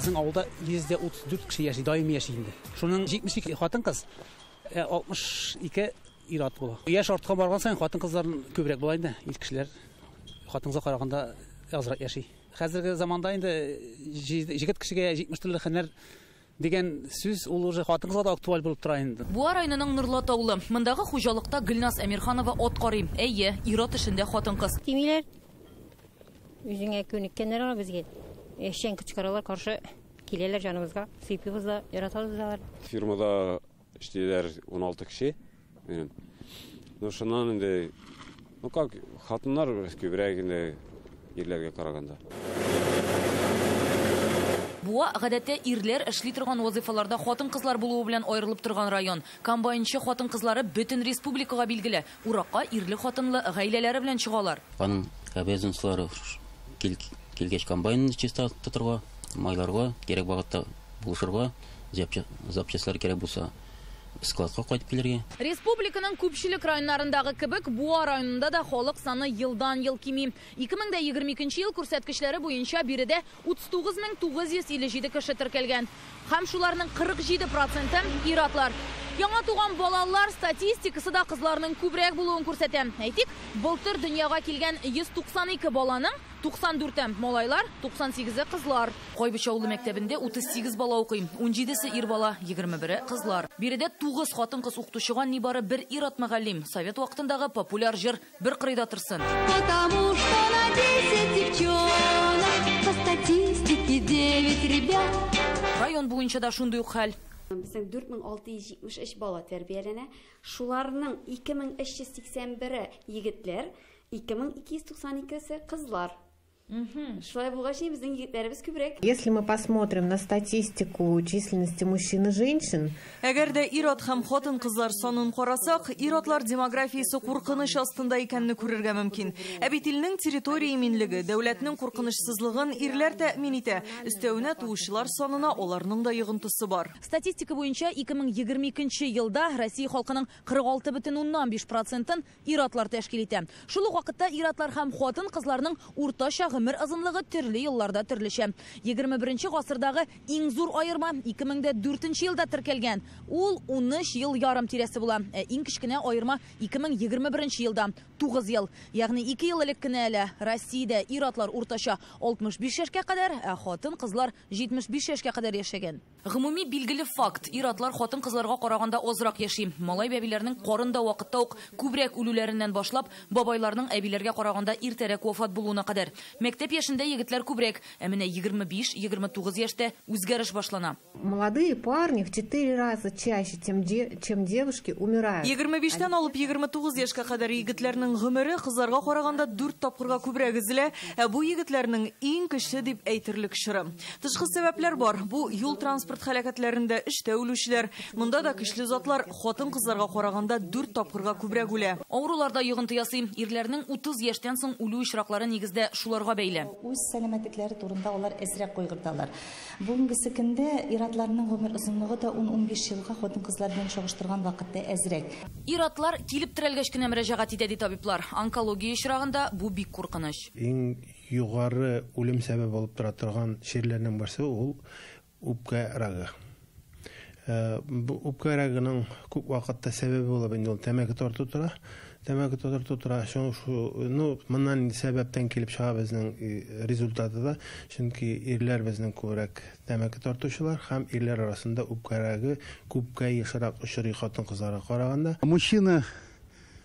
Безнең авылда 134 кеше яши, даими яши инде. Шуның 72 хатын-кыз, 62 ир-ат була. Яш артка барган саен хатын-кызларның күбрәк була инде. Ир кешеләр хатын-кызга караганда азрак яши. Хәзерге заманда инде җегет кешегә 70 төрле һөнәр дигән сүз ул уже хатын-кызга да актуаль булып тора инде. Буа районының Нурлат авылы. Мондагы хуҗалыкта Гөлназ Әмирханова ат карый. Әйе, ир-ат эшендә хатын-кыз. Тимиләр үзеңә күнеккәннәр ала безгә. Эшчән кычкыралар, каршы киләләр җаныбызга. Сыйпыбыз да, яратабыз да. Фирмада эшләр 16 кеше. Шуннан инде, как хатыннар күбрәк инде ирләргә караганда. Буа гадәттә ирләр эшли торган вазифаларда хатын-кызлар булуы белән аерылып торган район. Комбайнчы хатын-кызлары бөтен республикага билгеле. Уракка ирле-хатынлы гаиләләре белән чыгалар. Аның обязанностьлары килгәч комбайнны чиста тотырга, майларга, кирәк вакытта булышырга, запчастлар кирәк булса складка кайтып килергә. Республиканың күпчелек районнарындагы кебек, Буа районында да халык саны елдан-ел кими. 2022 ел күрсәткечләре буенча биредә 39957 кеше теркәлгән. Һәм шуларның 47% ир-атлар. Яңа туган балалар статистикасы да кызларның күбрәк булуын күрсәтә. Әйтик, былтыр дөньяга килгән 192 баланың 94-е малайлар, 98-е кызлар. Кайбыч авылы мәктәбендә 38 бала укый, 17-се ир бала, 21-е кызлар. Биредә 9 хатын-кыз укытучыга нибары бер ир-ат мөгаллим. Совет вакытындагы популяр җыр бер кырыйда торсын. Потому что на 10 девчонок по статистике 9 ребят. Район буенча да шундый ук хәл. Безнең 4673 бала тәрбияләнә. Шуларның 2381-е егетләр, 2292-се кызлар. Шулай булгач, безнең егетләребез күбрәк. Если мы посмотрим на статистику численности мужчин и женщин, Әгәр дә ир-ат һәм хатын-кызлар санын карасак, ир-атлар демографиясе куркыныч астында икәнне күрергә мөмкин. Ә бит илнең территория иминлеге, дәүләтнең куркынычсызлыгын ирләр тәэмин итә. Өстәвенә туучылар санына аларның да йогынтысы бар. Статистика буенча 2022 елда Россия халкының 46,5%-ын ир-атлар тәшкил итә. Шул ук вакытта ир-атлар һәм хатын-кызларның уртача гомер озынлыгы төрле елларда төрлечә. 21 гасырдагы иң зур аерма 2004 елда теркәлгән. Ул 13 ел ярым тирәсе була. Иң кечкенә аерма 2021 елда 9 ел. Ягъни 2 ел элек кенә әле Россиядә ир-атлар уртача 65 яшькә кадәр, ә хатын-кызлар 75 яшькә кадәр яшәгән. Гомуми билгеле факт, ир-атлар хатын-кызларга караганда азрак яши. Малай бәбиләрнең карында вакытта ук күбрәк үлүләреннән башлап, бабайларның әбиләргә караганда иртәрәк вафат булуына кадәр. Мәктәп яшендә егетләр күбрәк, ә менә 25-29 яшьтә үзгәреш башлана. молодые парни в 4 раза чаще, чем девушки, умирают. 25-тән алып 29 яшькә кадәр егетләрнең гомере кызларга караганда 4 тапкырга күбрәк изелә, ә бу егетләрнең иң кече дип әйтерлек чоры. Тышкы сәбәпләр бар. Бу юл транспорт һәлакәтләрендә эштә үлүчеләр, монда да көчле затлар хатын-кызларга караганда 4 тапкырга күбрәк үлә. Авыруларда йогынты ясый. Ирләрнең 30 яшьтән соң үлү очраклары нигездә шуларга бәйле. Үз сәламәтлекләре турында алар әзрәк кайгырталар. Бүгенге көндә ир-атларның гомер озынлыгы да 10-15 елга хатын-кызлар белән чагыштырган вакытта әзрәк. Ир-атлар килеп терәлгәч кенә мөрәҗәгать итә ди табиблар. Онкология очрагында бу бик куркыныч. Иң югары үлем сәбәбе булып тора торган ширләрнең барсы ул үпкә рагы. Бу үпкә рагының күп вакытта сәбәбе булып инде ул тәмәке тарту тора. Тәмәке тарту тора. Моннан сәбәптән килеп чыга безнең результаты да. Чөнки ирләр безнең күбрәк тәмәке тартучылар һәм ирләр арасында үпкә рагы күпкә ешрак очрый хатын-кызларга караганда. Мужчина,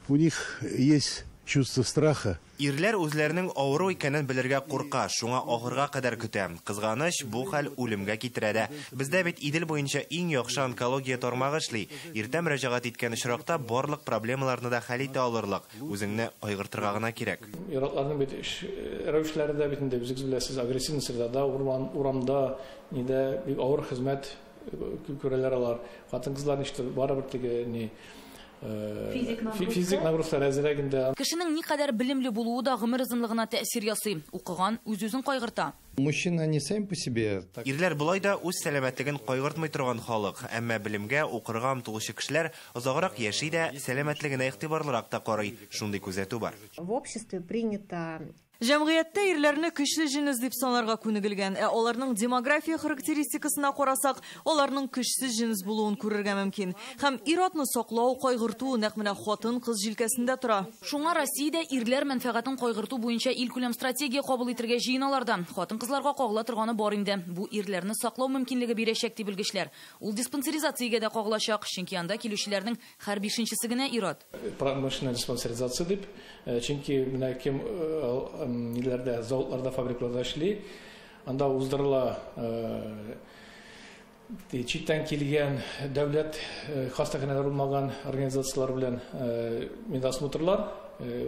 у них есть чувство страха. Ирләр үзләренең авыру икәнен белергә курка, шуңа ахырга кадәр көтә. Кызганыч, бу хәл үлемгә китерә дә. Бездә бит Идел буенча иң яхшы онкология тармагы эшли. Иртә мөрәҗәгать иткән очракта барлык проблемаларны да хәл итә алырлык. Үзеңне кайгыртырга гына кирәк. Ир-атларның бит рәвешләрендә бит инде без беләсез агрессив сырда, урамда, нидә бик авыр хезмәт күрәләр алар. Хатын-кызлар ништә барыбер теге ни физик нагрузка әзрәгендә. Кешенең никадәр белемле булуы да гомер озынлыгына тәэсир ясый. Укыган үз-үзен кайгырта. Мужчина не сам по себе. Ирләр булай да үз сәламәтлеген кайгыртмый торган халык, әмма белемгә, укырга омтылучы кешеләр озаграк яши дә, сәламәтлегенә игътибарлырак та карый. Шундый күзәтү бар. В обществе принято Җәмгыятьтә ирләрне көчле җинес дип санарга күнегелгән, аларның демография характеристикасына карасак, аларның көчсез җинес булуын күрергә мөмкин. Һәм ир-атны саклау, кайгырту нәкъ менә хатын-кыз җилкәсендә тора. Шуңа Россиядә ирләр мәнфәгатен кайгырту буенча илкүләм стратегия кабул итәргә җыеналарда. Хатын-кызларга кагыла торганы бар инде. Бу ирләрне саклау мөмкинлеге бирәчәк дип белгечләр. Ул диспансеризациягә дә кагылачак, чөнки анда килүчеләрнең һәр 5-нчесе генә ир-ат. Промышленная диспансеризация дип, чөнки менә кем ниләрдә, заводларда, фабрикаларда эшли, анда уздырыла читтән килгән дәүләт хастаханәләр булмаган организациялар белән медосмотрлар,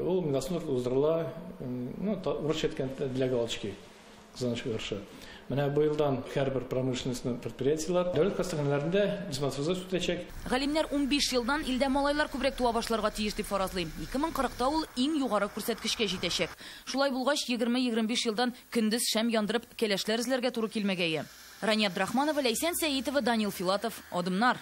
ул медосмотр уздырыла, урысча әйткәндә диагностика кызганычка каршы. Менә бу елдан һәрбер промышленный предприятиелар дәүләт хастаханәләрендә диспансеризация үтәчәк. Галимнәр 15 елдан илдә малайлар күбрәк туа башларга тиеш дип фаразлый. 2040-та ул иң югары күрсәткечкә җитәчәк. Шулай булгач 20-25 елдан көндез шәм яндырып кәләшләр эзләргә туры килмәгәе. Рания Абдрахманова, Ләйсән Сәитова, Данил Филатов, Адымнар.